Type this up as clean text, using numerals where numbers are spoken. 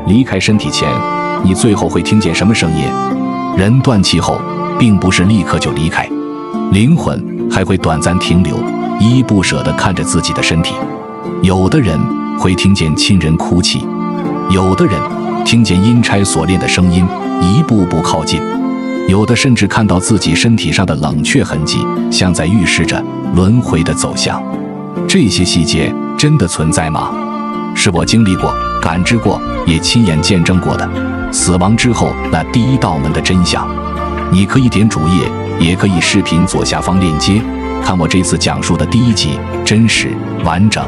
离开身体前，你最后会听见什么声音？人断气后，并不是立刻就离开，灵魂还会短暂停留，依依不舍地看着自己的身体。有的人会听见亲人哭泣，有的人听见阴差锁链的声音一步步靠近，有的甚至看到自己身体上的冷却痕迹，像在预示着轮回的走向。这些细节真的存在吗？是我经历过、感知过，也亲眼见证过的死亡之后那第一道门的真相。你可以点主页，也可以视频左下方链接，看我这次讲述的第一集，真实完整。